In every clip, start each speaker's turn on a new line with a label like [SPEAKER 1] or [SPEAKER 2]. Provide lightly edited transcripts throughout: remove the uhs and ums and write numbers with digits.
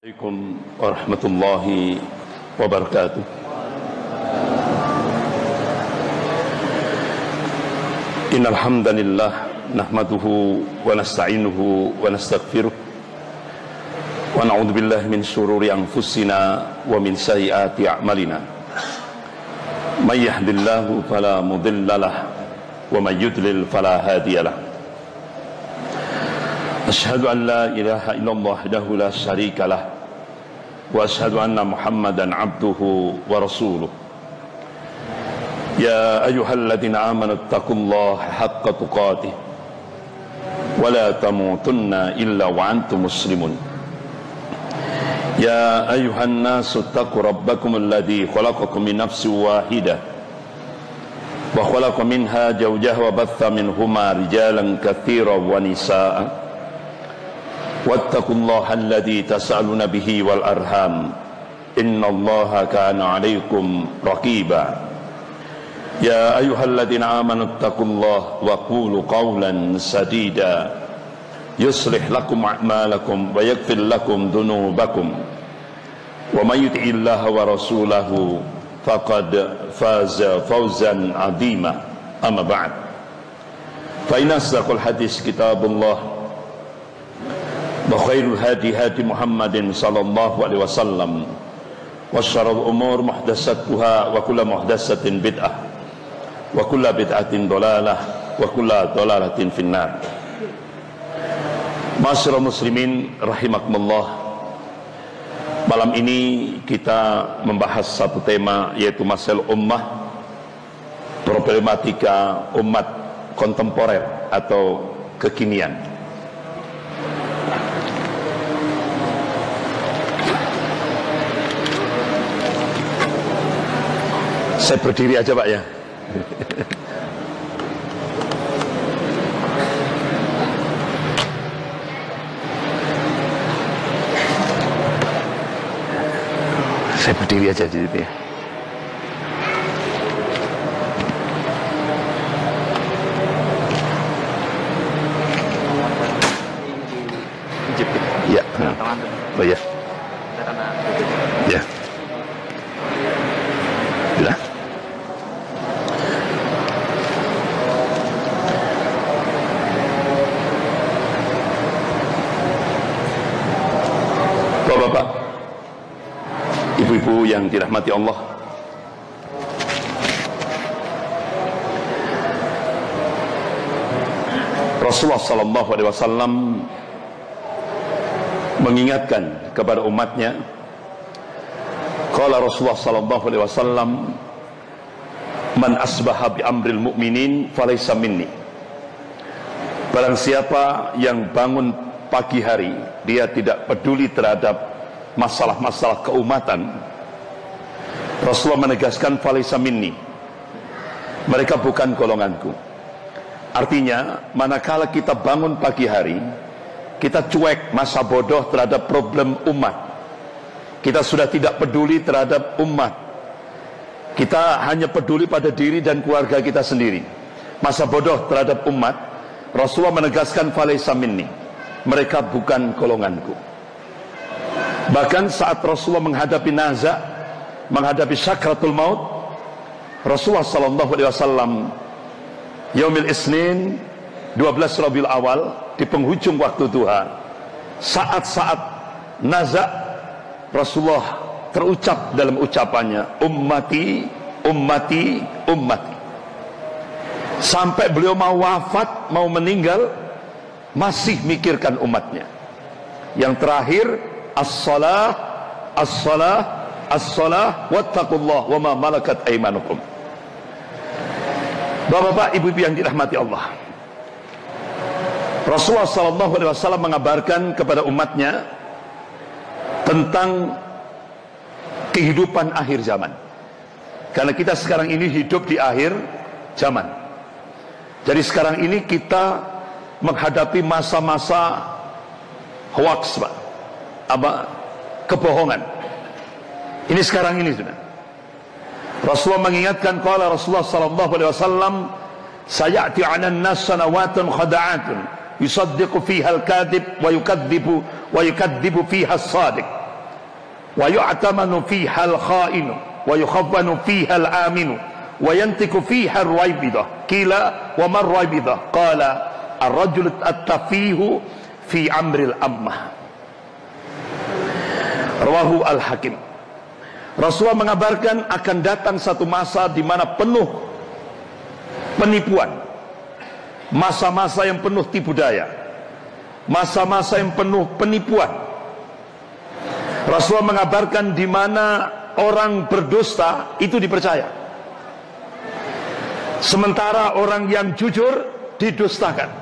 [SPEAKER 1] Assalamualaikum warahmatullahi wabarakatuh. Innal hamdalillah nahmaduhu wa nasta'inuhu wa nastaghfiruh wa na'udzu billahi min shururi anfusina wa min sayyiati a'malina. May yahdihillahu fala mudilla lahu wa may yudlil fala hadiya lahu. Asyhadu an la ilaha illallah wahdahu la syarika lah wa asyhadu anna Muhammadan abduhu wa rasuluh. Ya ayyuhalladzina amanu taqullaha haqqa tuqatih wa la tamutunna illa wa antum muslimun. Ya ayyuhan nasu taqu rabbakum alladzi khalaqakum min nafsin wahidah wa khalaqa minha zawjaha wa batha minhuma rijalan katsiran wa nisaa'a. Wattaqullaha alladzi tas'aluna bihi wal arham innallaha kana 'alaikum raqiba. Ya ayyuhalladzina amanu taqullaha wa qulu qawlan sadida yuslih lakum a'malakum wa yaghfir lakum dhunubakum wa may yuti'illaha wa rasulahu faqad faza fawzan 'azima. Amma ba'd, fa inna asdaqal hadis kitabullah wa khairul hadi hadi Muhammadin sallallahu alaihi wasallam wa syarrul umur muhdatsatuha wa kullu muhdatsatin bid'ah wa kullu bid'atin dhalalah wa kullu dhalalatin finnar. Ma'asyiral muslimin rahimakumullah, malam ini kita membahas satu tema, yaitu masalah ummah, problematika umat kontemporer atau kekinian. Saya berdiri aja Pak ya. Saya berdiri aja di sini. Ya. Oh ya. Ya. Bila? Bapak-bapak, ibu-ibu yang dirahmati Allah, Rasulullah sallallahu alaihi wasallam mengingatkan kepada umatnya. Qala Rasulullah sallallahu alaihi wasallam, man asbaha bi amril mu'minin falaysa minni. Barang siapa yang bangun pagi hari dia tidak peduli terhadap masalah-masalah keumatan, Rasulullah menegaskan falaysa minni, mereka bukan golonganku. Artinya, manakala kita bangun pagi hari, kita cuek, masa bodoh terhadap problem umat, kita sudah tidak peduli terhadap umat, kita hanya peduli pada diri dan keluarga kita sendiri, masa bodoh terhadap umat, Rasulullah menegaskan falaysa minni, mereka bukan golonganku. Bahkan saat Rasulullah menghadapi naza, menghadapi syakratul maut, Rasulullah sallallahu alaihi wasallam yaumil isnin 12 Rabiul Awal, di penghujung waktu duha, saat-saat naza, Rasulullah terucap dalam ucapannya, ummati, ummati, ummati. Sampai beliau mau wafat, mau meninggal, masih mikirkan umatnya. Yang terakhir, as-salah, as-salah, as-salah, wattaqullah wa ma malakat aymanukum. Bapak-bapak, ibu-ibu yang dirahmati Allah, Rasulullah SAW mengabarkan kepada umatnya tentang kehidupan akhir zaman. Karena kita sekarang ini hidup di akhir zaman. Jadi sekarang ini kita menghadapi masa-masa hoax, Pak. Kebohongan. Ini sekarang ini sudah. Rasulullah mengingatkan, qala Rasulullah sallallahu alaihi wasallam, sayati 'alan nas sanawatun khada'atun yusaddiqu fiha al-kadhib wa yukadzibu fiha as-sadiq wa yu'tamanu fiha al-kha'inu wa yukhaffanu fiha al-aminu wa yantiku fiha ar-raybidah. Qila wa man raybidah? Qala ar-rajul at-tafihu fi amril ammah. Rawahu al-Hakim. Rasulullah mengabarkan akan datang satu masa di mana penuh penipuan, masa-masa yang penuh tipu daya, masa-masa yang penuh penipuan. Rasulullah mengabarkan di mana orang berdusta itu dipercaya, sementara orang yang jujur didustakan.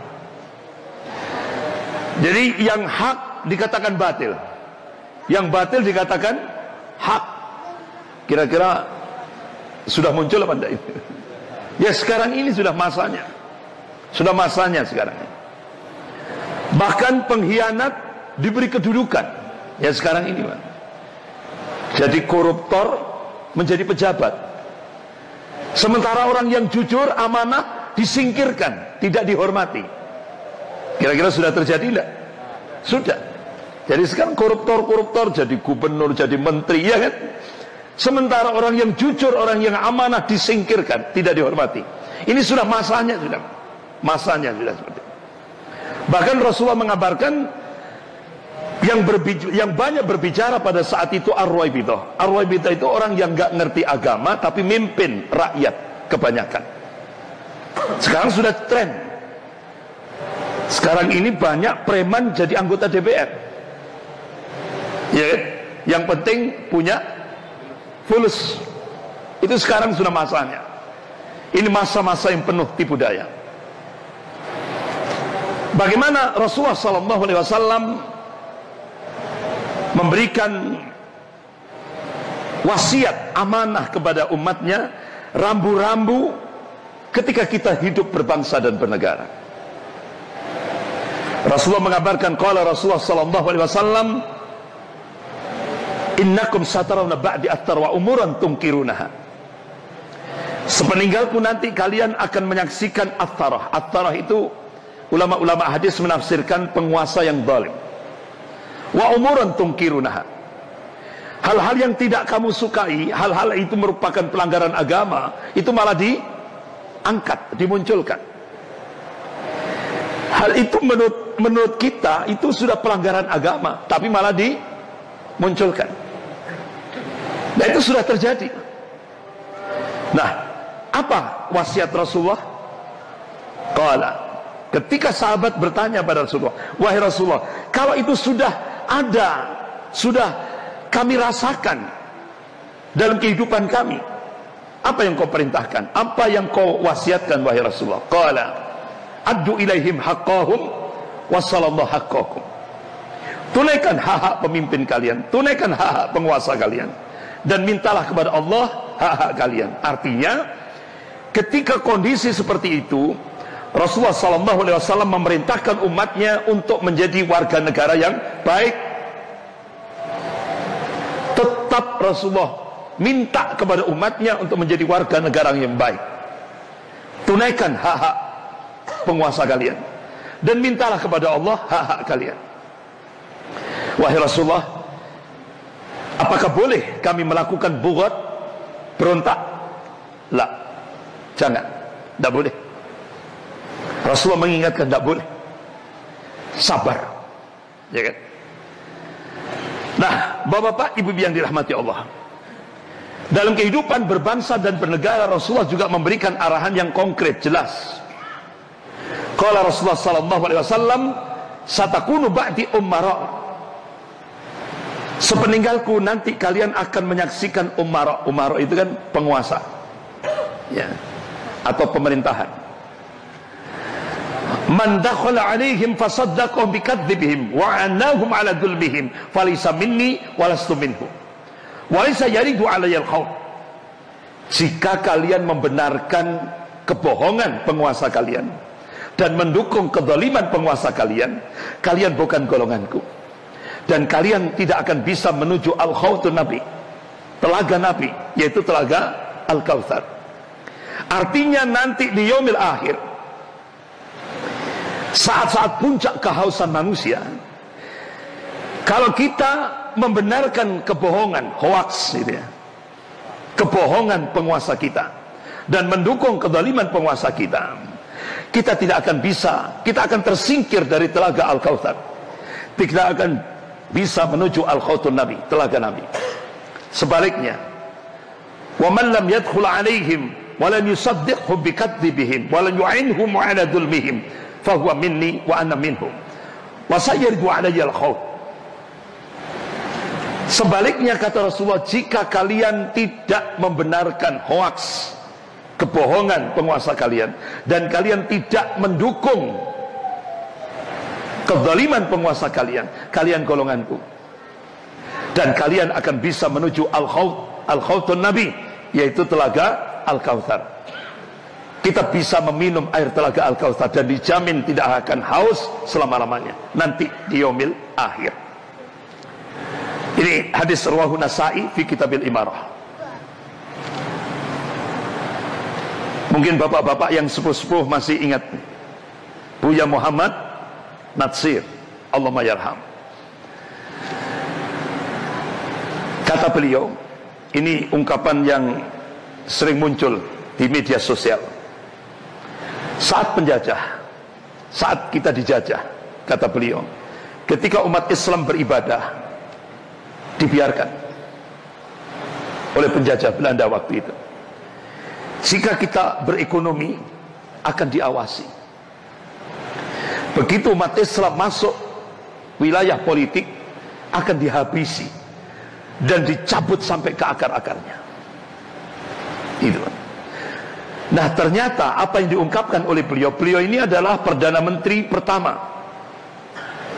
[SPEAKER 1] Jadi yang hak dikatakan batil, yang batil dikatakan hak. Kira-kira sudah muncul apa enggak ini? Ya sekarang ini sudah masanya. Sudah masanya sekarang ini. Bahkan pengkhianat diberi kedudukan. Ya sekarang ini, Pak. Jadi koruptor menjadi pejabat. Sementara orang yang jujur, amanah disingkirkan, tidak dihormati. Kira-kira sudah terjadi enggak? Sudah. Jadi sekarang koruptor jadi gubernur, jadi menteri, ya kan? Sementara orang yang jujur, orang yang amanah disingkirkan, tidak dihormati. Ini sudah masanya, sudah seperti itu. Bahkan Rasulullah mengabarkan yang banyak berbicara pada saat itu ar-raybidah. Ar-raybidah itu orang yang nggak ngerti agama tapi mimpin rakyat kebanyakan. Sekarang sudah tren. Sekarang ini banyak preman jadi anggota DPR. Ya, yang penting punya fulus. Itu sekarang sudah masanya. Ini masa-masa yang penuh tipu daya. Bagaimana Rasulullah SAW memberikan wasiat amanah kepada umatnya, rambu-rambu ketika kita hidup berbangsa dan bernegara. Rasulullah mengabarkan, qala Rasulullah SAW, innakum satarawna ba'di attar wa umuran tunkirunaha. Sepeninggalku nanti kalian akan menyaksikan attarah. Attarah itu ulama-ulama hadis menafsirkan penguasa yang zalim. Wa umuran tunkirunaha. Hal-hal yang tidak kamu sukai, hal-hal itu merupakan pelanggaran agama, itu malah diangkat, dimunculkan. Hal itu menurut kita itu sudah pelanggaran agama, tapi malah dimunculkan. Nah itu sudah terjadi. Nah, apa wasiat Rasulullah? Qala, ketika sahabat bertanya pada Rasulullah, wahai Rasulullah, kalau itu sudah ada, sudah kami rasakan dalam kehidupan kami, apa yang kau perintahkan? Apa yang kau wasiatkan wahai Rasulullah? Qala, addu ilaihim haqqahum wassalallahu haqqakum. Tunaikan hak-hak pemimpin kalian, tunaikan hak-hak penguasa kalian, dan mintalah kepada Allah hak-hak kalian. Artinya, ketika kondisi seperti itu, Rasulullah SAW memerintahkan umatnya untuk menjadi warga negara yang baik. Tetap Rasulullah minta kepada umatnya untuk menjadi warga negara yang baik. Tunaikan hak-hak penguasa kalian, dan mintalah kepada Allah hak-hak kalian. Wahai Rasulullah, apakah boleh kami melakukan bughat, berontak? La, jangan, tidak boleh. Rasulullah mengingatkan tidak boleh. Sabar, ya kan? Nah, bapak-bapak, ibu-ibu yang dirahmati Allah, dalam kehidupan berbangsa dan bernegara, Rasulullah juga memberikan arahan yang konkret, jelas. Qala Rasulullah SAW, satakunu ba'di ummara. Sepeninggalku nanti kalian akan menyaksikan umara. Umara itu kan penguasa, ya, atau pemerintahan. Man dakhala alaihim fasaddaqahum bikadzibihim wa annahum ala dzulmihim falaysa minni wa lastu minhu wa laysa yaridu alayya al-khawf. Jika kalian membenarkan kebohongan penguasa kalian dan mendukung kezaliman penguasa kalian, kalian bukan golonganku. Dan kalian tidak akan bisa menuju al-khawtun Nabi, telaga Nabi, yaitu telaga Al-Kautsar. Artinya nanti di yaumil akhir, saat-saat puncak kehausan manusia, kalau kita membenarkan kebohongan, hoax gitu ya, kebohongan penguasa kita, dan mendukung kezaliman penguasa kita, kita tidak akan bisa, kita akan tersingkir dari telaga Al-Kautsar. Kita akan bisa menuju Al-Khawthun Nabi, telaga Nabi. Sebaliknya, wa man lam yadkhul alaihim wa lam yusaddiqhum bikadzibihim wa lam yu'inhum ala dhulmihim fa huwa minni wa ana minhum wa sayarju alayya al-khawth. Sebaliknya, kata Rasulullah, jika kalian tidak membenarkan hoaks, kebohongan penguasa kalian, dan kalian tidak mendukung kezaliman penguasa kalian, kalian golonganku, dan kalian akan bisa menuju Al-Khawthun Nabi, yaitu telaga Al-Kautsar. Kita bisa meminum air telaga Al-Kautsar dan dijamin tidak akan haus selama-lamanya nanti di yaumil akhir. Ini hadis rawahu Nasa'i fi Kitabil Imarah. Mungkin bapak-bapak yang sepuh-sepuh masih ingat Buya Muhammad Natsir, Allahumma yarham. Kata beliau, ini ungkapan yang sering muncul di media sosial. Saat penjajah, saat kita dijajah, kata beliau, ketika umat Islam beribadah dibiarkan oleh penjajah Belanda waktu itu. Jika kita berekonomi akan diawasi. Begitu umat Islam masuk wilayah politik akan dihabisi dan dicabut sampai ke akar-akarnya. Itu. Nah, ternyata apa yang diungkapkan oleh beliau ini adalah Perdana Menteri pertama.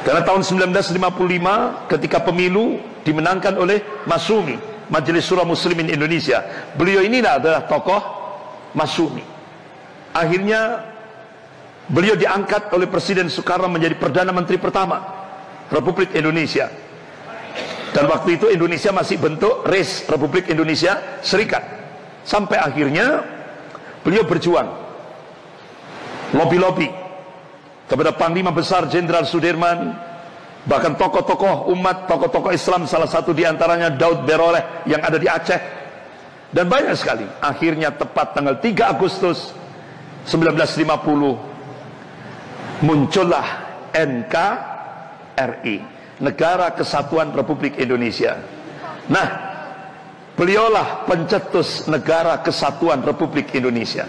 [SPEAKER 1] Karena tahun 1955 ketika pemilu dimenangkan oleh Masyumi, Majelis Syura Muslimin Indonesia. Beliau ini adalah tokoh Masyumi. Akhirnya beliau diangkat oleh Presiden Soekarno menjadi Perdana Menteri pertama Republik Indonesia. Dan waktu itu Indonesia masih bentuk RIS, Republik Indonesia Serikat. Sampai akhirnya beliau berjuang, lobby-lobby kepada Panglima Besar Jenderal Sudirman, bahkan tokoh-tokoh umat, tokoh-tokoh Islam, salah satu diantaranya Daud Beroleh yang ada di Aceh, dan banyak sekali. Akhirnya tepat tanggal 3 Agustus 1950 muncullah NKRI, Negara Kesatuan Republik Indonesia. Nah, beliaulah pencetus Negara Kesatuan Republik Indonesia.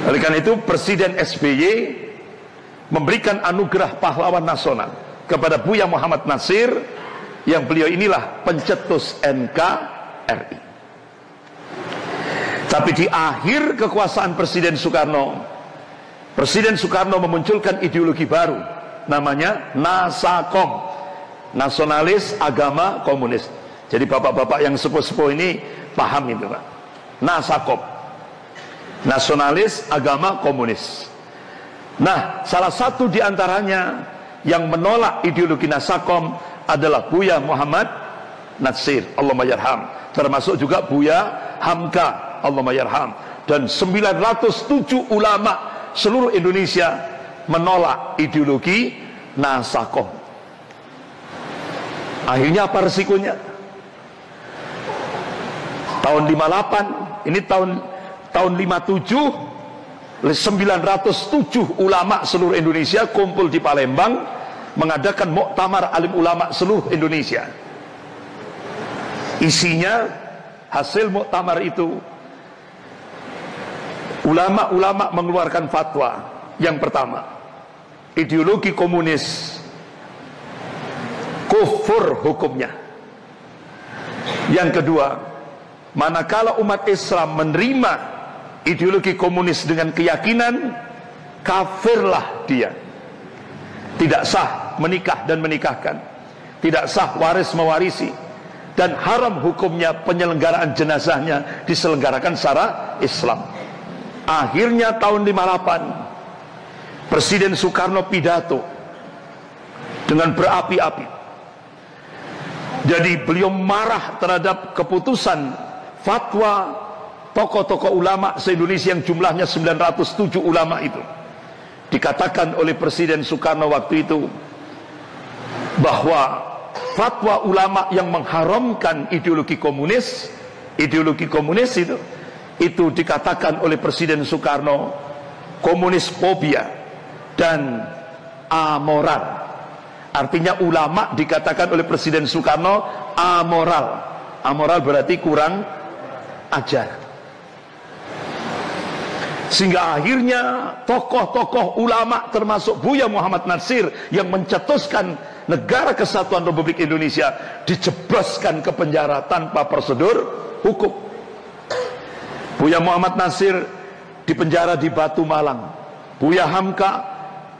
[SPEAKER 1] Oleh karena itu Presiden SBY memberikan anugerah pahlawan nasional kepada Buya Muhammad Natsir, yang beliau inilah pencetus NKRI. Tapi di akhir kekuasaan Presiden Soekarno memunculkan ideologi baru, namanya Nasakom, Nasionalis Agama Komunis. Jadi bapak-bapak yang sepuh-sepuh ini paham itu, Pak. Nasakom, Nasionalis Agama Komunis. Nah, salah satu diantaranya yang menolak ideologi Nasakom adalah Buya Muhammad Natsir, Allahumma yarham. Termasuk juga Buya Hamka, Allahumma yarham. Dan 907 ulama seluruh Indonesia menolak ideologi Nasakom. Akhirnya apa resikonya? Tahun 58, ini tahun 57, 907 ulama seluruh Indonesia kumpul di Palembang mengadakan muktamar alim ulama seluruh Indonesia. Isinya, hasil muktamar itu, ulama-ulama mengeluarkan fatwa. Yang pertama, ideologi komunis kufur hukumnya. Yang kedua, manakala umat Islam menerima ideologi komunis dengan keyakinan, kafirlah dia. Tidak sah menikah dan menikahkan, tidak sah waris mewarisi, dan haram hukumnya penyelenggaraan jenazahnya diselenggarakan secara Islam. Akhirnya tahun 58 Presiden Soekarno pidato dengan berapi-api. Jadi beliau marah terhadap keputusan fatwa tokoh-tokoh ulama se-Indonesia yang jumlahnya 907 ulama itu. Dikatakan oleh Presiden Soekarno waktu itu bahwa fatwa ulama yang mengharamkan ideologi komunis itu dikatakan oleh Presiden Soekarno komunis fobia dan amoral. Artinya ulama dikatakan oleh Presiden Soekarno amoral. Amoral berarti kurang ajar. Sehingga akhirnya tokoh-tokoh ulama termasuk Buya Muhammad Natsir yang mencetuskan Negara Kesatuan Republik Indonesia dijebloskan ke penjara tanpa prosedur hukum. Buya Muhammad Natsir dipenjara di Batu Malang. Buya Hamka,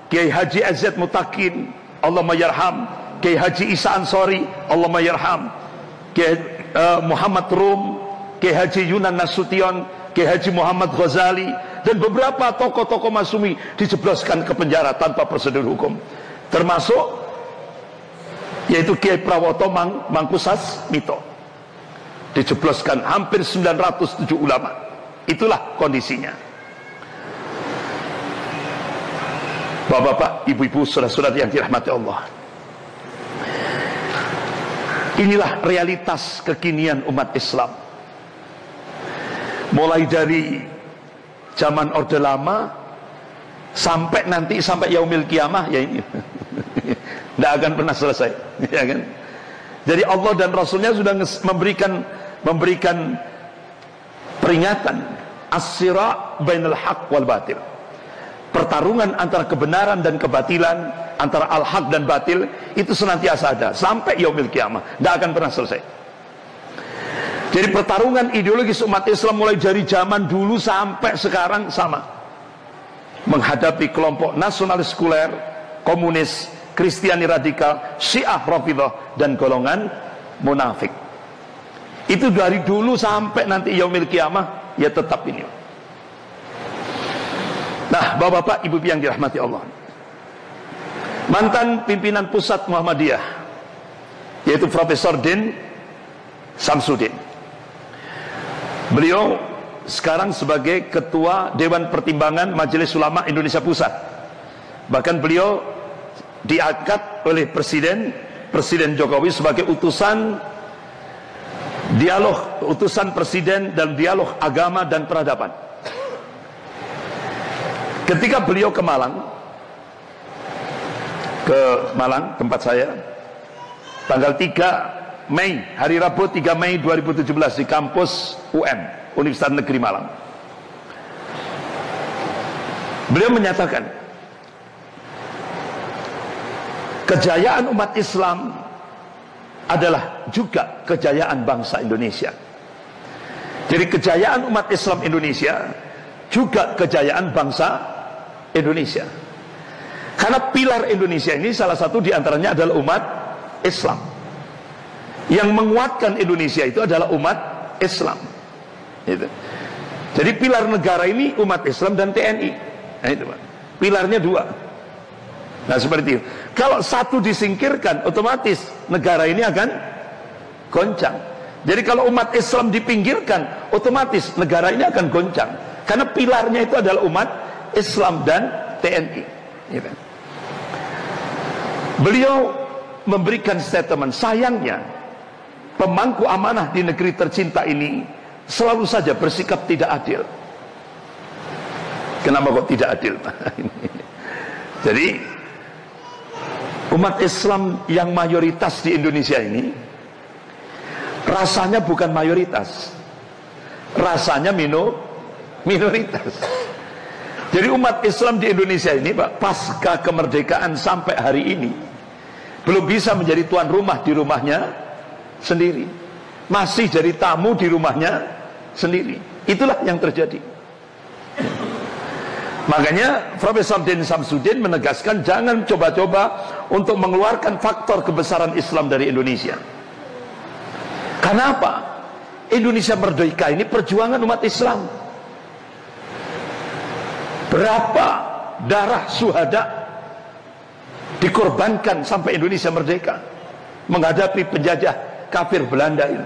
[SPEAKER 1] Kiai Haji AZ Mutakin, Allahumma yarham, Kiai Haji Isa Ansori, Allahumma yarham, Kiai Muhammad Rum, Kiai Haji Yunan Nasution, Kiai Haji Muhammad Ghazali, dan beberapa tokoh-tokoh Masumi dijebloskan ke penjara tanpa prosedur hukum, termasuk yaitu Kiai Prawoto Mangkusas Mito, dijebloskan hampir 907 ulama. Itulah kondisinya. Bapak-bapak, ibu-ibu, saudara-saudara yang dirahmati Allah, inilah realitas kekinian umat Islam. Mulai dari zaman Orde Lama sampai yaumil kiamah, ya ini tidak akan pernah selesai, ya kan? Jadi Allah dan Rasulnya sudah memberikan peringatan, as-sira' bainal haq wal batil. Pertarungan antara kebenaran dan kebatilan, antara al-haq dan batil, itu senantiasa ada sampai yaumil kiamah, tidak akan pernah selesai. Jadi pertarungan ideologis umat Islam mulai dari zaman dulu sampai sekarang sama, menghadapi kelompok nasionalis sekuler, komunis, Kristiani radikal, Syiah Rafidhah, dan golongan munafik. Itu dari dulu sampai nanti yaumil kiamah, ya tetap ini. Nah, bapak-bapak, ibu yang dirahmati Allah, mantan pimpinan pusat Muhammadiyah yaitu Profesor Din Samsudin, beliau sekarang sebagai Ketua Dewan Pertimbangan Majelis Ulama Indonesia Pusat. Bahkan beliau diangkat oleh Presiden Jokowi sebagai utusan Presiden dalam dialog agama dan peradaban. Ketika beliau ke Malang, tempat saya, tanggal 3 Mei, hari Rabu 3 Mei 2017 di kampus Universitas Negeri Malang, beliau menyatakan kejayaan umat Islam adalah juga kejayaan bangsa Indonesia. Jadi kejayaan umat Islam Indonesia juga kejayaan bangsa Indonesia. Karena pilar Indonesia ini salah satu diantaranya adalah umat Islam. Yang menguatkan Indonesia itu adalah umat Islam. Gitu. Jadi pilar negara ini umat Islam dan TNI. Nah, itu, Pak. Pilarnya dua. Nah, seperti itu. Kalau satu disingkirkan, otomatis negara ini akan goncang. Jadi kalau umat Islam dipinggirkan, otomatis negara ini akan goncang. Karena pilarnya itu adalah umat Islam dan TNI. Gitu. Beliau memberikan statement, sayangnya pemangku amanah di negeri tercinta ini selalu saja bersikap tidak adil. Kenapa kok tidak adil? Jadi umat Islam yang mayoritas di Indonesia ini rasanya bukan mayoritas, rasanya minoritas. Jadi umat Islam di Indonesia ini, Pak, pasca kemerdekaan sampai hari ini belum bisa menjadi tuan rumah di rumahnya sendiri, masih jadi tamu di rumahnya sendiri. Itulah yang terjadi. Makanya Profesor Din Samsudin menegaskan jangan coba-coba untuk mengeluarkan faktor kebesaran Islam dari Indonesia. Karena apa? Indonesia merdeka ini perjuangan umat Islam. Berapa darah syuhada dikorbankan sampai Indonesia merdeka menghadapi penjajah kafir Belanda ini.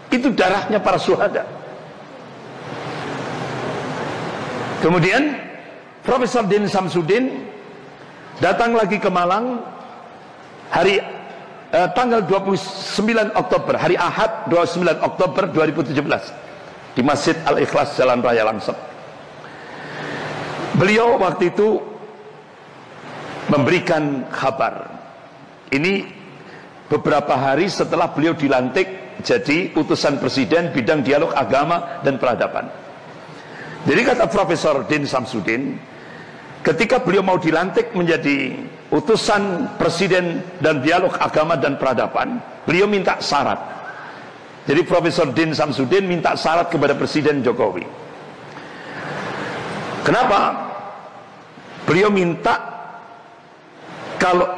[SPEAKER 1] Itu darahnya para syuhada. Kemudian Profesor Din Samsudin datang lagi ke Malang hari tanggal 29 Oktober, hari Ahad 29 Oktober 2017 di Masjid Al-Ikhlas Jalan Raya Langsep. Beliau waktu itu memberikan kabar. Ini beberapa hari setelah beliau dilantik jadi utusan presiden bidang dialog agama dan peradaban. Jadi kata Profesor Din Samsudin, ketika beliau mau dilantik menjadi utusan presiden dan dialog agama dan peradaban, beliau minta syarat. Jadi Profesor Din Samsudin minta syarat kepada Presiden Jokowi. Kenapa? Beliau minta, kalau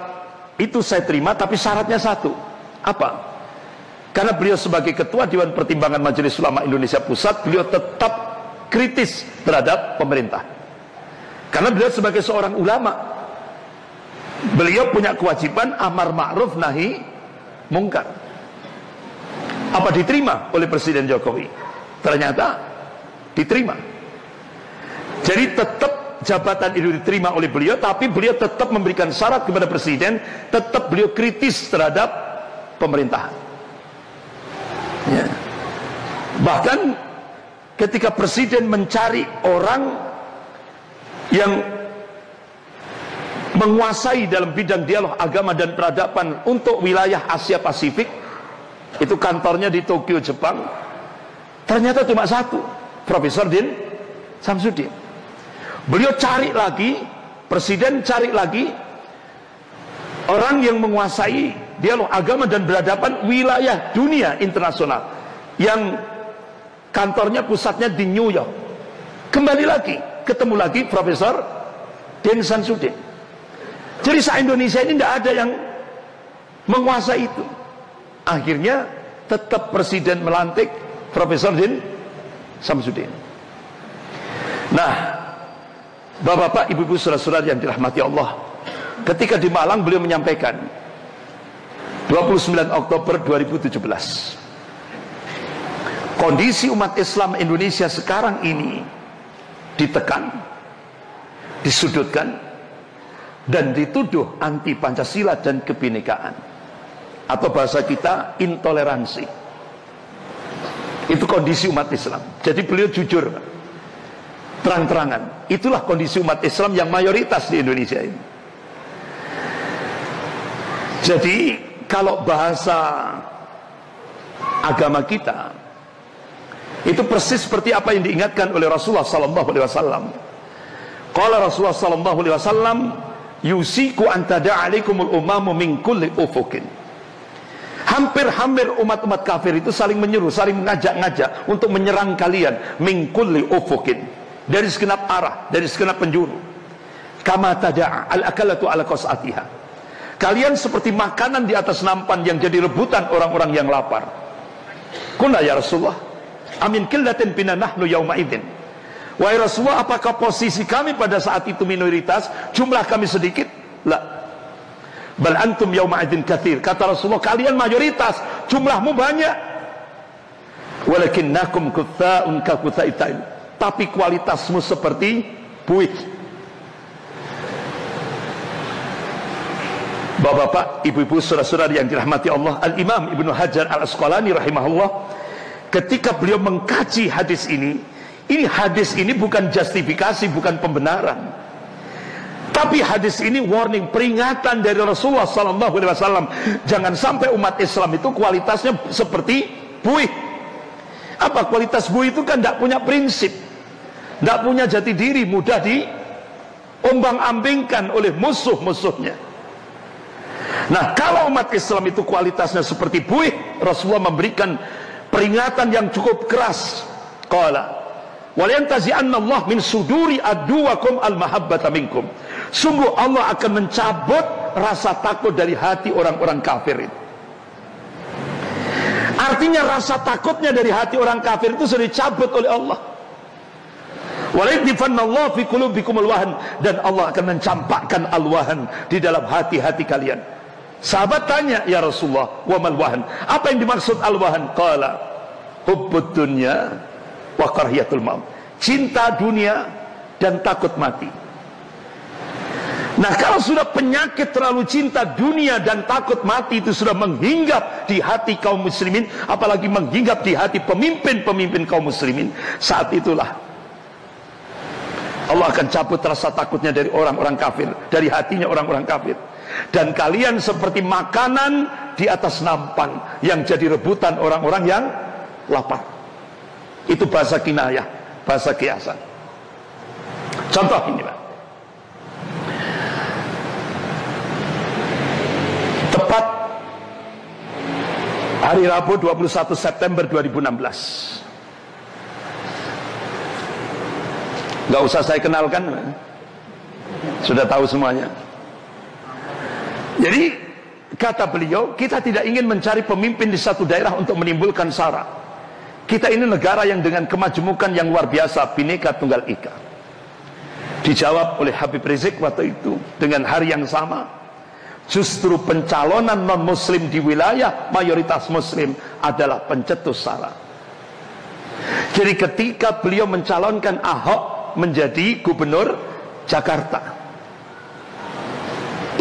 [SPEAKER 1] itu saya terima, tapi syaratnya satu. Apa? Karena beliau sebagai Ketua Dewan Pertimbangan Majelis Ulama Indonesia Pusat, beliau tetap kritis terhadap pemerintah. Karena beliau sebagai seorang ulama, beliau punya kewajiban amar ma'ruf nahi mungkar. Apa diterima oleh Presiden Jokowi? Ternyata diterima. Jadi tetap jabatan itu diterima oleh beliau, tapi beliau tetap memberikan syarat kepada Presiden, tetap beliau kritis terhadap pemerintahan. Ya. Bahkan ketika Presiden mencari orang yang menguasai dalam bidang dialog agama dan peradaban untuk wilayah Asia Pasifik, itu kantornya di Tokyo, Jepang, ternyata cuma satu, Profesor Din Samsudin. Beliau cari lagi, Presiden cari lagi orang yang menguasai dialog agama dan peradaban wilayah dunia internasional, yang kantornya pusatnya di New York. Kembali lagi, ketemu lagi Profesor Din Samsudin. Jadi se-Indonesia ini tidak ada yang menguasai itu. Akhirnya tetap Presiden melantik Profesor Din Samsudin. Nah, Bapak-bapak, ibu-ibu, saudara-saudara yang dirahmati Allah, ketika di Malang beliau menyampaikan 29 Oktober 2017, kondisi umat Islam Indonesia sekarang ini ditekan, disudutkan, dan dituduh anti Pancasila dan kebinekaan, atau bahasa kita intoleransi. Itu kondisi umat Islam. Jadi beliau jujur, terang-terangan, itulah kondisi umat Islam yang mayoritas di Indonesia ini. Jadi kalau bahasa agama kita itu persis seperti apa yang diingatkan oleh Rasulullah sallallahu alaihi wasallam. Qala Rasulullah sallallahu alaihi wasallam, yusiku an tada'alikumul umamu min kulli ufukin. Hampir-hampir umat-umat kafir itu saling menyuruh, saling mengajak-ngajak untuk menyerang kalian min kulli ufukin, dari segenap arah, dari segenap penjuru. Kama tada'a al-akalatu ala qas'atiha. Kalian seperti makanan di atas nampan yang jadi rebutan orang-orang yang lapar. Qulna ya Rasulullah, amin qillatin bina nahnu yauma idzin. Wahai Rasulullah, apakah posisi kami pada saat itu minoritas, jumlah kami sedikit? La. Bal antum yauma idzin katsir. Kata Rasulullah, kalian mayoritas, jumlahmu banyak. Walakinnakum kutsa'un ka kutsa'il. Tapi kualitasmu seperti buih. Bapak-bapak, ibu-ibu, saudara-saudara yang dirahmati Allah, Al-Imam Ibnu Hajar Al-Asqalani rahimahullah, ketika beliau mengkaji hadis ini hadis ini bukan justifikasi, bukan pembenaran, tapi hadis ini warning, peringatan dari Rasulullah SAW. Jangan sampai umat Islam itu kualitasnya seperti buih. Apa kualitas buih itu? Kan tidak punya prinsip, tidak punya jati diri, mudah diombang-ambingkan oleh musuh-musuhnya. Nah, kalau umat Islam itu kualitasnya seperti buih, Rasulullah memberikan peringatan yang cukup keras. Qala waliyantazi'anna Allah min suduri aduwakum al-mahabbata minkum. Sungguh Allah akan mencabut rasa takut dari hati orang-orang kafir itu. Artinya rasa takutnya dari hati orang kafir itu sudah dicabut oleh Allah. Walaydifanallahu fi qulubikum al-wahn, dan Allah akan mencampakkan al-wahn di dalam hati-hati kalian. Sahabat tanya, ya Rasulullah, wa mal wahn? Apa yang dimaksud al-wahn? Qala hubbud dunya wa karahiyatul maut. Cinta dunia dan takut mati. Nah, kalau sudah penyakit terlalu cinta dunia dan takut mati itu sudah menghinggap di hati kaum muslimin, apalagi menghinggap di hati pemimpin-pemimpin kaum muslimin, saat itulah Allah akan cabut rasa takutnya dari orang-orang kafir, dari hatinya orang-orang kafir. Dan kalian seperti makanan di atas nampan yang jadi rebutan orang-orang yang lapar. Itu bahasa kinayah, bahasa kiasan. Contoh ini, Pak. Tepat hari Rabu 21 September 2016. Gak usah saya kenalkan, sudah tahu semuanya. Jadi kata beliau, kita tidak ingin mencari pemimpin di satu daerah untuk menimbulkan sara. Kita ini negara yang dengan kemajemukan yang luar biasa, Bhinneka Tunggal Ika. Dijawab oleh Habib Rizik waktu itu dengan hari yang sama. Justru pencalonan non-muslim di wilayah mayoritas muslim adalah pencetus sara. Jadi ketika beliau mencalonkan Ahok menjadi gubernur Jakarta,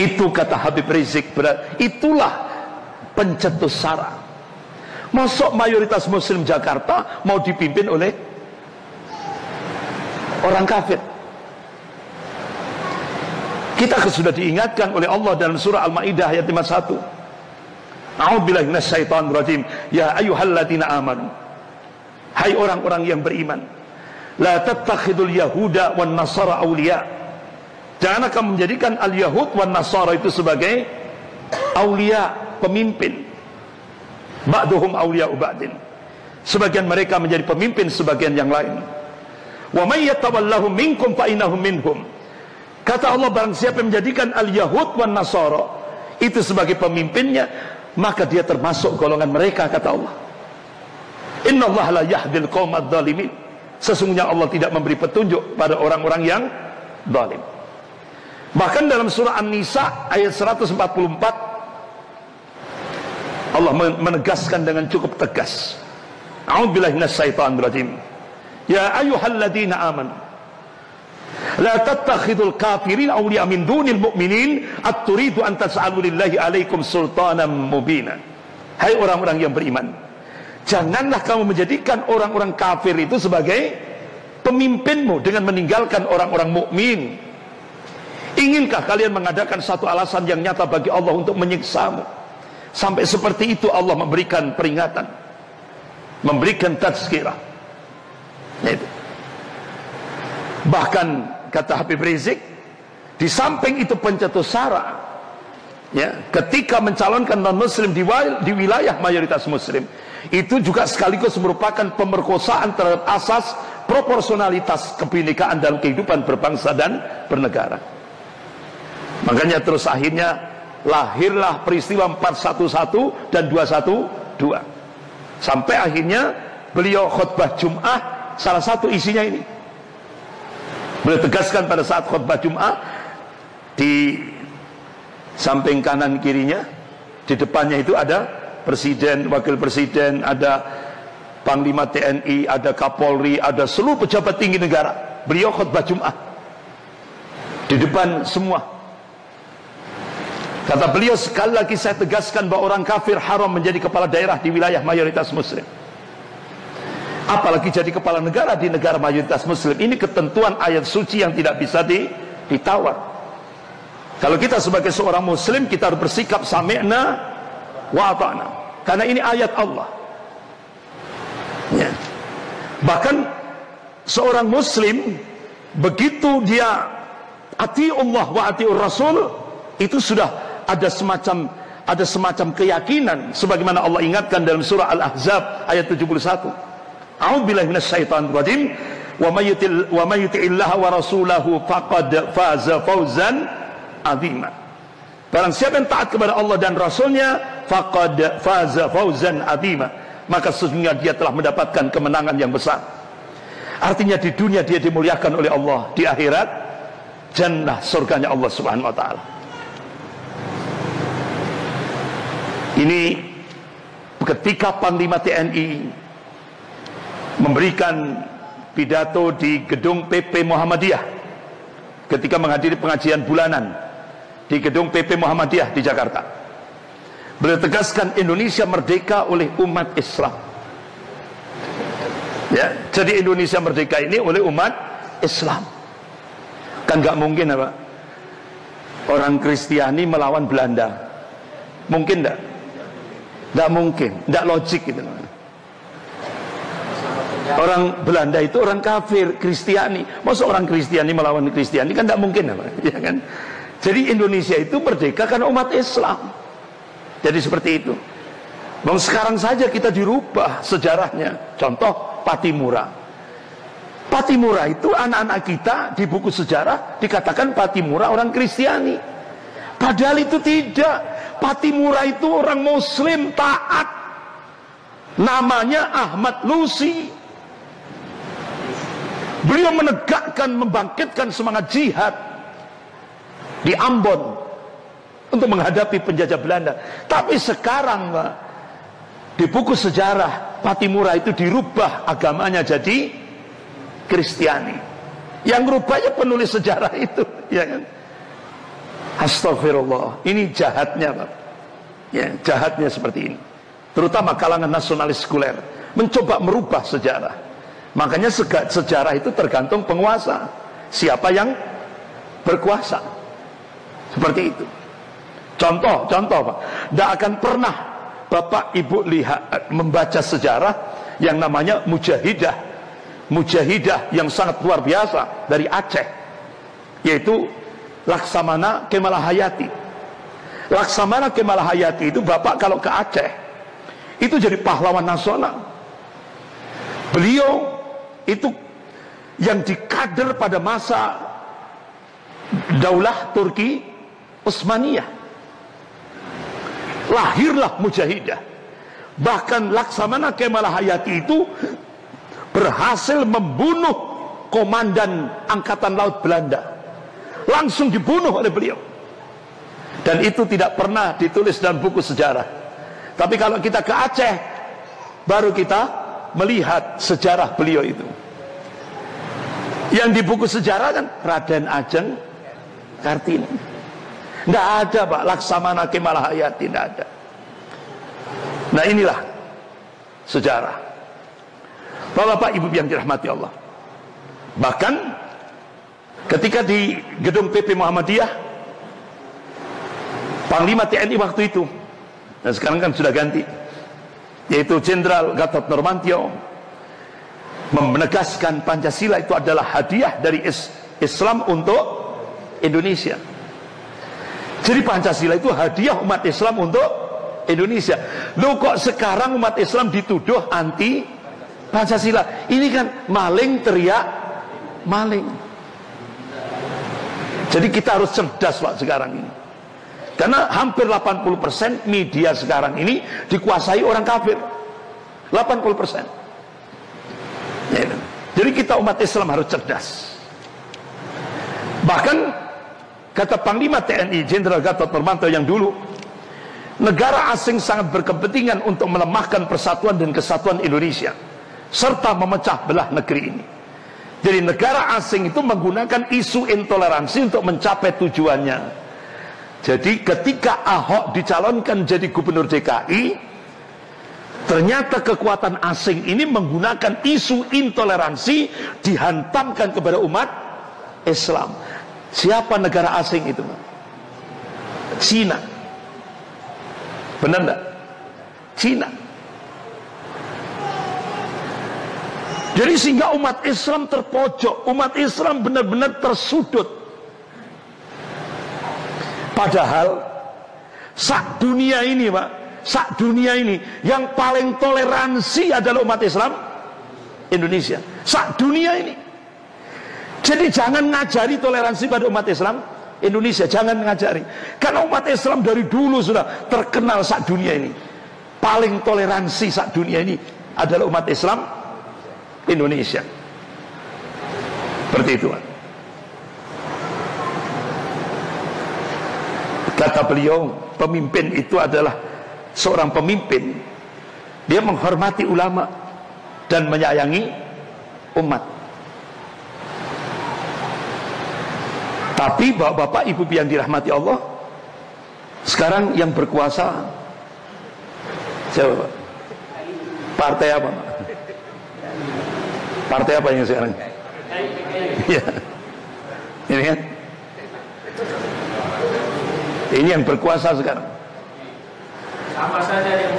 [SPEAKER 1] itu kata Habib Rizik, itulah pencetus sara. Masuk mayoritas muslim Jakarta mau dipimpin oleh orang kafir. Kita sudah diingatkan oleh Allah dalam surah Al-Maidah ayat 51. A'udzubillahi minasyaitonir rajim. Ya ayyuhalladzina amanu. Hai orang-orang yang beriman, la tattakhidul yahuda wan nasara awliya. Jangan kamu menjadikan al-yahud wan nasara itu sebagai aulia, pemimpin. Ba'duhum awliya'u ba'din. Sebagian mereka menjadi pemimpin sebagian yang lain. Wa may yatawallahum minkum fa innahum minhum. Kata Allah, barang siapa yang menjadikan al-yahud wan nasara itu sebagai pemimpinnya, maka dia termasuk golongan mereka, kata Allah. Innallaha la yahdil qaumadz zalimin. Sesungguhnya Allah tidak memberi petunjuk pada orang-orang yang zalim. Bahkan dalam surah An-Nisa ayat 144 Allah menegaskan dengan cukup tegas. A'udzubillahi minasyaitonir rajim. Ya ayyuhalladzina amanu la tattakhidul kafirin awliya min dunil mu'minin at-turidu an tas'alu lillahi alaikum sultanan mubina. Hai orang-orang yang beriman, janganlah kamu menjadikan orang-orang kafir itu sebagai pemimpinmu dengan meninggalkan orang-orang mukmin. Inginkah kalian mengadakan satu alasan yang nyata bagi Allah untuk menyiksamu? Sampai seperti itu Allah memberikan peringatan, memberikan tazkirah. Itu. Bahkan kata Habib Rizik, di samping itu pencetus sara, ya, ketika mencalonkan non-muslim di wilayah mayoritas muslim, itu juga sekaligus merupakan pemerkosaan terhadap asas proporsionalitas kebinekaan dalam kehidupan berbangsa dan bernegara. Makanya terus akhirnya lahirlah peristiwa 411 dan 212. Sampai akhirnya beliau khutbah Jum'ah, salah satu isinya ini. Beliau tegaskan pada saat khutbah Jum'ah, di samping kanan kirinya, di depannya itu ada presiden, wakil presiden, ada panglima TNI, ada Kapolri, ada seluruh pejabat tinggi negara. Beliau khutbah Jum'ah di depan semua. Kata beliau, sekali lagi saya tegaskan bahwa orang kafir haram menjadi kepala daerah di wilayah mayoritas muslim, apalagi jadi kepala negara di negara mayoritas muslim. Ini ketentuan ayat suci yang tidak bisa ditawar. Kalau kita sebagai seorang muslim, kita harus bersikap sami'na wa ata'na, karena ini ayat Allah, ya. Bahkan seorang muslim, begitu dia ati'ullah wa ati'ur rasul, itu sudah ada semacam keyakinan, sebagaimana Allah ingatkan dalam surah Al-Ahzab ayat 71. A'udzubillahi minasyaitonir rajim. Wa may yuti'illaha wa rasulahu faqad faza fawzan 'azima. Barang siapa yang taat kepada Allah dan Rasulnya, faqad faza fawzan 'azima, maka sesungguhnya dia telah mendapatkan kemenangan yang besar. Artinya di dunia dia dimuliakan oleh Allah, di akhirat jannah, surganya Allah Subhanahu wa taala. Ini ketika Panglima TNI memberikan pidato di gedung PP Muhammadiyah ketika menghadiri pengajian bulanan di gedung PP Muhammadiyah di Jakarta. Beliau tegaskan Indonesia merdeka oleh umat Islam. Ya, jadi Indonesia merdeka ini oleh umat Islam. Kan nggak mungkin apa? Orang Kristiani melawan Belanda. Mungkin enggak? Enggak mungkin, enggak logik gitu. Orang Belanda itu orang kafir, Kristiani. Masa orang Kristiani melawan Kristiani, kan enggak mungkin apa? Ya kan? Jadi Indonesia itu merdeka karena umat Islam. Jadi seperti itu. Bang, sekarang saja kita dirubah sejarahnya. Contoh Patimura. Patimura itu anak-anak kita di buku sejarah dikatakan Patimura orang Kristiani. Padahal itu tidak. Patimura itu orang Muslim taat. Namanya Ahmad Lusi. Beliau menegakkan, membangkitkan semangat jihad di Ambon untuk menghadapi penjajah Belanda. Tapi sekarang Pak, di buku sejarah Patimura itu dirubah agamanya jadi Kristiani. Yang rupanya penulis sejarah itu, ya kan? Astagfirullah, ini jahatnya Pak. Ya, jahatnya seperti ini. Terutama kalangan nasionalis sekuler mencoba merubah sejarah. Makanya sejarah itu tergantung penguasa. Siapa yang berkuasa. Seperti itu. Contoh Pak, tidak akan pernah Bapak Ibu lihat membaca sejarah yang namanya mujahidah yang sangat luar biasa dari Aceh, yaitu Laksamana Kemalahayati. Laksamana Kemalahayati itu Bapak kalau ke Aceh itu jadi pahlawan nasional. Beliau itu yang dikader pada masa Daulah Turki Utsmaniyah. Lahirlah mujahidah. Bahkan Laksamana Kemalahayati itu berhasil membunuh komandan Angkatan Laut Belanda. Langsung dibunuh oleh beliau. Dan itu tidak pernah ditulis dalam buku sejarah. Tapi kalau kita ke Aceh, baru kita melihat sejarah beliau itu. Yang di buku sejarah kan Raden Ajeng Kartini. Tidak ada Pak Laksamana Kemalahayati, tidak ada. Nah inilah sejarah. Bapak Ibu yang dirahmati Allah. Bahkan ketika di gedung PP Muhammadiyah, Panglima TNI waktu itu, dan sekarang kan sudah ganti, yaitu Jenderal Gatot Nurmantio, menegaskan Pancasila itu adalah hadiah dari Islam untuk Indonesia. Jadi Pancasila itu hadiah umat Islam untuk Indonesia. Loh kok sekarang umat Islam dituduh anti Pancasila? Ini kan maling teriak maling. Jadi kita harus cerdas Pak sekarang ini. Karena hampir 80% media sekarang ini dikuasai orang kafir. 80%. Ya, jadi kita umat Islam harus cerdas. Bahkan kata Panglima TNI Jenderal Gatot Nurmantio yang dulu, negara asing sangat berkepentingan untuk melemahkan persatuan dan kesatuan Indonesia serta memecah belah negeri ini. Jadi negara asing itu menggunakan isu intoleransi untuk mencapai tujuannya. Jadi ketika Ahok dicalonkan jadi gubernur DKI, ternyata kekuatan asing ini menggunakan isu intoleransi dihantamkan kepada umat Islam. Siapa negara asing itu? Cina. Benar enggak? Cina. Jadi sehingga umat Islam terpojok, umat Islam benar-benar tersudut. Padahal sak dunia ini Pak, sak dunia ini yang paling toleransi adalah umat Islam Indonesia. Sak dunia ini. Jadi jangan ngajari toleransi pada umat Islam Indonesia, jangan ngajari. Karena umat Islam dari dulu sudah terkenal sak dunia ini. Paling toleransi sak dunia ini adalah umat Islam Indonesia. Seperti itu. Kata beliau, pemimpin itu adalah seorang pemimpin, dia menghormati ulama dan menyayangi umat. Tapi bapak-bapak, ibu yang dirahmati Allah, Sekarang yang berkuasa siapa Pak? Partai apa Pak? Partai apa yang sekarang? Ya. Ini kan? Ini yang berkuasa sekarang.
[SPEAKER 2] Sama saja yang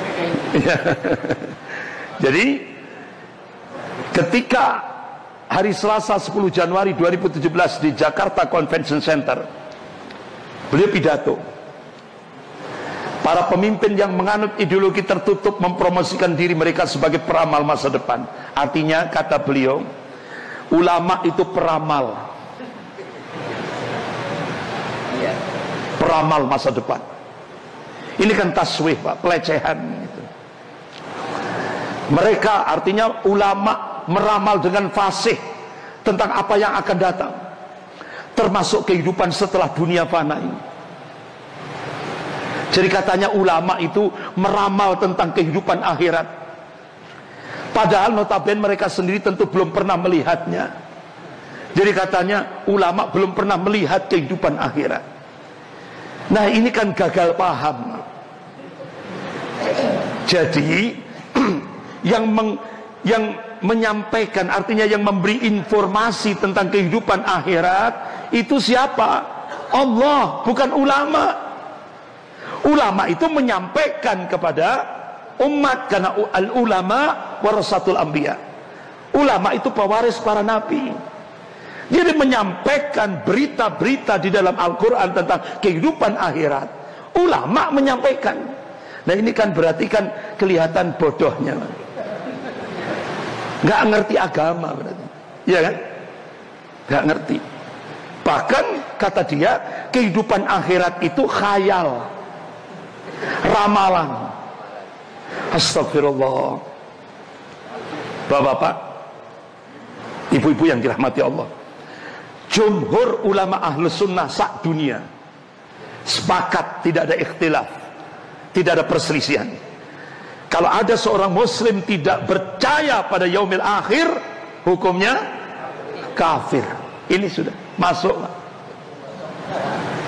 [SPEAKER 1] Ya. Jadi ketika hari Selasa 10 Januari 2017 di Jakarta Convention Center, beliau pidato. Para pemimpin yang menganut ideologi tertutup mempromosikan diri mereka sebagai peramal masa depan. Artinya, kata beliau, ulama itu peramal. Peramal masa depan. Ini kan taswih Pak, pelecehan gitu. Mereka, artinya ulama, meramal dengan fasih tentang apa yang akan datang, termasuk kehidupan setelah dunia fana ini. Jadi katanya ulama itu meramal tentang kehidupan akhirat, padahal notabene mereka sendiri tentu belum pernah melihatnya. Jadi katanya ulama belum pernah melihat kehidupan akhirat. Nah, ini kan gagal paham. Jadi yang menyampaikan, artinya yang memberi informasi tentang kehidupan akhirat itu siapa? Allah, bukan ulama. Ulama itu menyampaikan kepada umat, karena al-ulama warasatul anbiya. Ulama itu pewaris para nabi. Jadi menyampaikan berita-berita di dalam Al-Quran tentang kehidupan akhirat, ulama menyampaikan. Nah, ini kan berarti kan kelihatan bodohnya, nggak ngerti agama berarti, ya kan? Nggak ngerti. Bahkan kata dia, kehidupan akhirat itu khayal, ramalan. Astagfirullah. Bapak-bapak, ibu-ibu yang dirahmati Allah, jumhur ulama ahlus sunnah sak dunia sepakat, tidak ada ikhtilaf, tidak ada perselisihan. Kalau ada seorang muslim tidak percaya pada yaumil akhir, hukumnya kafir. Ini sudah masuk,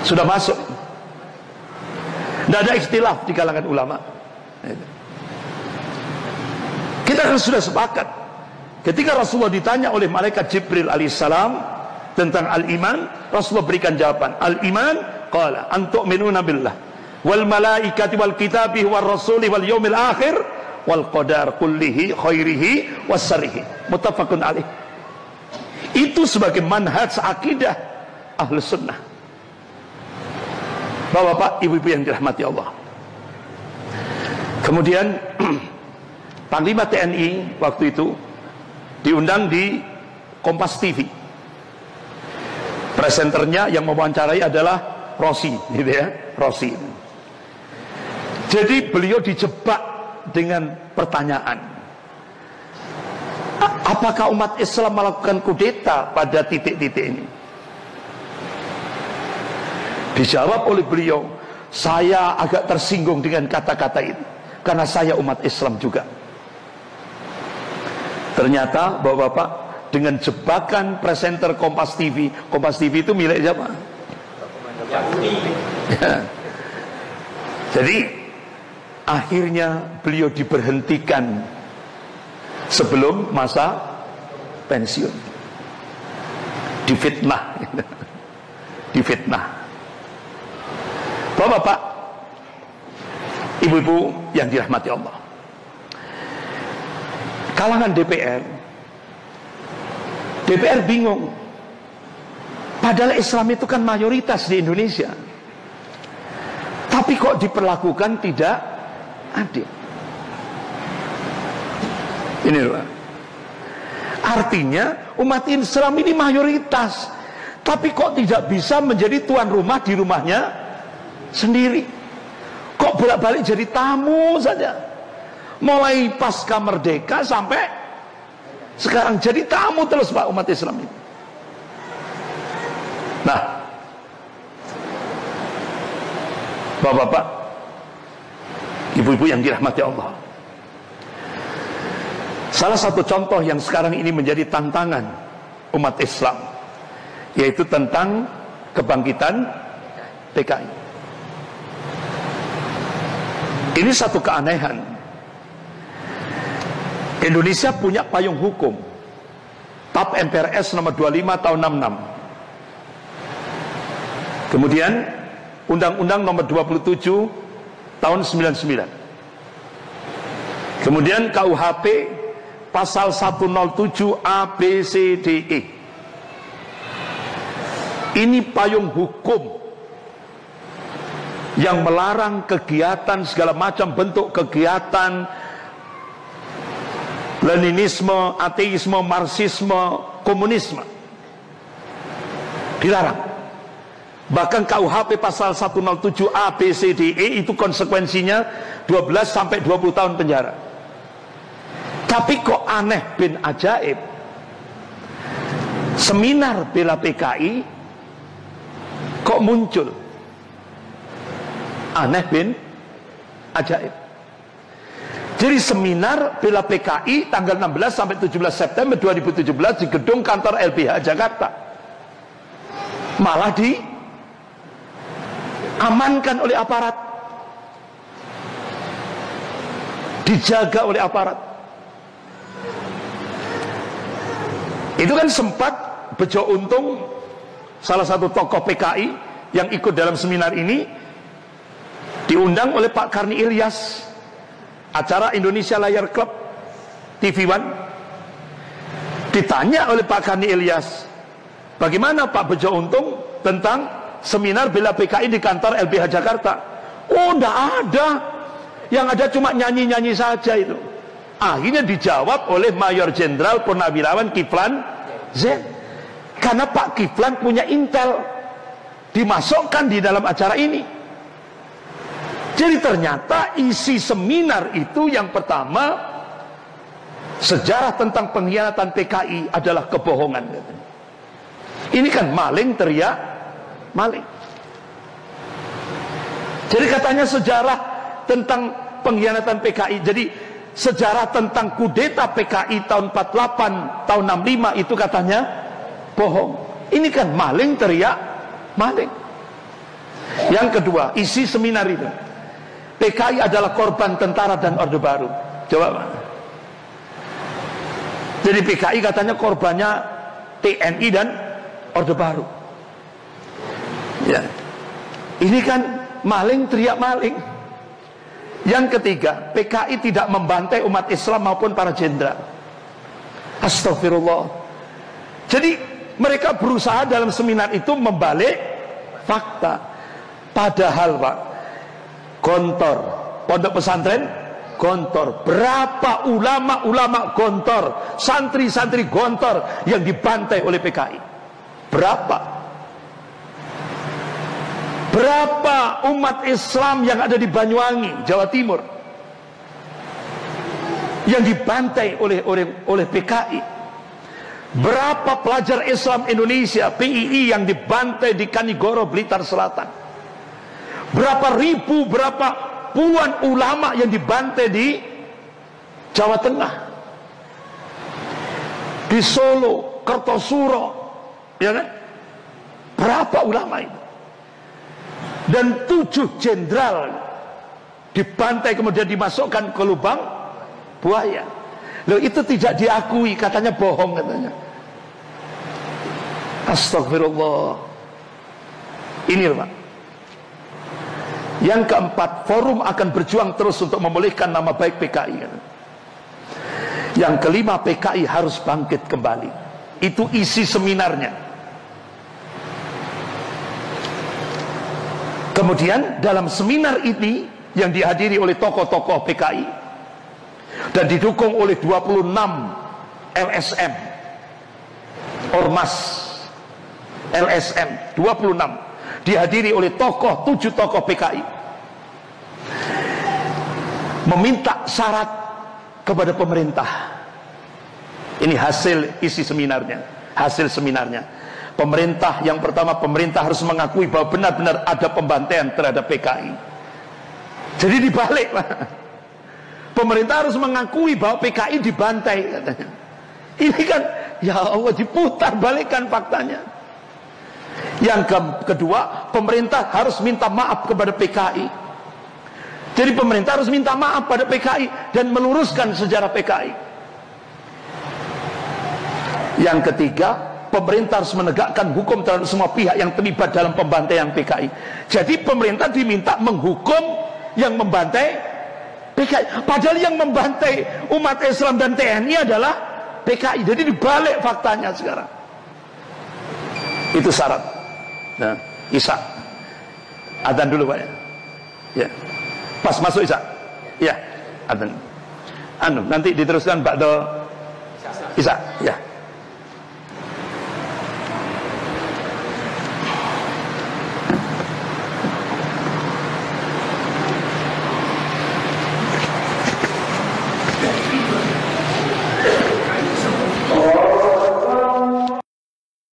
[SPEAKER 1] sudah masuk. Tidak ada ikhtilaf di kalangan ulama. Kita kan sudah sepakat. Ketika Rasulullah ditanya oleh malaikat Jibril alaihissalam tentang al-iman, Rasulullah berikan jawaban. Al-iman, qala antu'minuna billah wal malaikati wal kitabi wal rasuli wal yaumil akhir wal qadar kullihi khairihi wassarihi. Muttafaqun alaih. Itu sebagai manhaj akidah ahlus sunnah. Bapak-bapak, ibu-ibu yang dirahmati Allah. Kemudian Panglima TNI waktu itu diundang di Kompas TV. Presenternya yang mewawancarai adalah Rosi, gitu ya, Rosi. Jadi beliau dijebak dengan pertanyaan, apakah umat Islam melakukan kudeta pada titik-titik ini? Dijawab oleh beliau, saya agak tersinggung dengan kata-kata ini, karena saya umat Islam juga. Ternyata bapak-bapak, dengan jebakan presenter Kompas TV itu milik siapa? Ya. Jadi akhirnya beliau diberhentikan sebelum masa pensiun. Difitnah. Difitnah. Bapak-bapak, ibu-ibu yang dirahmati Allah, kalangan DPR bingung. Padahal Islam itu kan mayoritas di Indonesia, tapi kok diperlakukan tidak adil. Ini loh, artinya umat Islam ini mayoritas, tapi kok tidak bisa menjadi tuan rumah di rumahnya sendiri. Kok bolak-balik jadi tamu saja, mulai pasca merdeka sampai sekarang jadi tamu terus Pak umat Islam ini. Nah, bapak-bapak, ibu-ibu yang dirahmati Allah, salah satu contoh yang sekarang ini menjadi tantangan umat Islam, yaitu tentang kebangkitan PKI. Ini satu keanehan. Indonesia punya payung hukum, TAP MPRS nomor 25 tahun 66. Kemudian Undang-Undang nomor 27 tahun 99. Kemudian KUHP pasal 107 A, B, C, D, E. Ini payung hukum yang melarang kegiatan, segala macam bentuk kegiatan Leninisme, ateisme, Marxisme, komunisme dilarang. Bahkan KUHP pasal 107 A, B, C, D, E itu konsekuensinya 12 sampai 20 tahun penjara. Tapi kok aneh bin ajaib, seminar bela PKI kok muncul. Aneh bin ajaib. Jadi seminar bela PKI tanggal 16 sampai 17 September 2017 di gedung kantor LBH Jakarta. Malah diamankan oleh aparat, dijaga oleh aparat. Itu kan sempat Bejo Untung, salah satu tokoh PKI yang ikut dalam seminar ini, diundang oleh Pak Karni Ilyas, acara Indonesia Layar Club TV One. Ditanya oleh Pak Karni Ilyas, bagaimana Pak Bejo Untung tentang seminar bela PKI di kantor LBH Jakarta? Oh, enggak ada, yang ada cuma nyanyi-nyanyi saja itu. Akhirnya dijawab oleh Mayor Jenderal Purnawirawan Kiflan Zen, karena Pak Kiflan punya intel, dimasukkan di dalam acara ini. Jadi ternyata isi seminar itu yang pertama, sejarah tentang pengkhianatan PKI adalah kebohongan. Ini kan maling teriak maling. Jadi katanya sejarah tentang pengkhianatan PKI, jadi sejarah tentang kudeta PKI tahun 48, tahun 65 itu katanya bohong. Ini kan maling teriak maling. Yang kedua, isi seminar itu, PKI adalah korban tentara dan Orde Baru. Coba. Jadi PKI katanya korbannya TNI dan Orde Baru. Ya. Ini kan maling teriak maling. Yang ketiga, PKI tidak membantai umat Islam maupun para jenderal. Astagfirullah. Jadi mereka berusaha dalam seminar itu membalik fakta. Padahal Pak, gontor, pondok pesantren gontor, berapa ulama-ulama gontor, santri-santri gontor yang dibantai oleh PKI? Berapa? Berapa umat Islam yang ada di Banyuwangi, Jawa Timur, yang dibantai oleh PKI? Berapa pelajar Islam Indonesia PII yang dibantai di Kanigoro, Blitar Selatan? Berapa ribu, berapa puluhan ulama yang dibantai di Jawa Tengah, di Solo, Kertosuro, ya kan? Berapa ulama itu? Dan 7 jenderal dibantai kemudian dimasukkan ke lubang buaya. Loh, itu tidak diakui, katanya bohong katanya. Astagfirullah. Ini Pak. Yang keempat, forum akan berjuang terus untuk memulihkan nama baik PKI. Yang kelima, PKI harus bangkit kembali. Itu isi seminarnya. Kemudian dalam seminar ini yang dihadiri oleh tokoh-tokoh PKI dan didukung oleh 26 LSM, Ormas LSM 26, dihadiri oleh 7 tokoh PKI, meminta syarat kepada pemerintah. Ini hasil isi seminarnya, hasil seminarnya. Pemerintah, yang pertama, pemerintah harus mengakui bahwa benar-benar ada pembantaian terhadap PKI. Jadi dibalik, pemerintah harus mengakui bahwa PKI dibantai katanya. Ini kan, ya Allah, diputar balikkan faktanya. Yang kedua, pemerintah harus minta maaf kepada PKI. Jadi pemerintah harus minta maaf pada PKI dan meluruskan sejarah PKI. Yang ketiga, pemerintah harus menegakkan hukum terhadap semua pihak yang terlibat dalam pembantaian PKI. Jadi pemerintah diminta menghukum yang membantai PKI. Padahal yang membantai umat Islam dan TNI adalah PKI. Jadi dibalik faktanya sekarang. Itu syarat. Nah, Isya. Adzan dulu Pak ya. Ya. Pas masuk Isya. Ya, adzan. Nanti diteruskan ba'da Isya. Ya.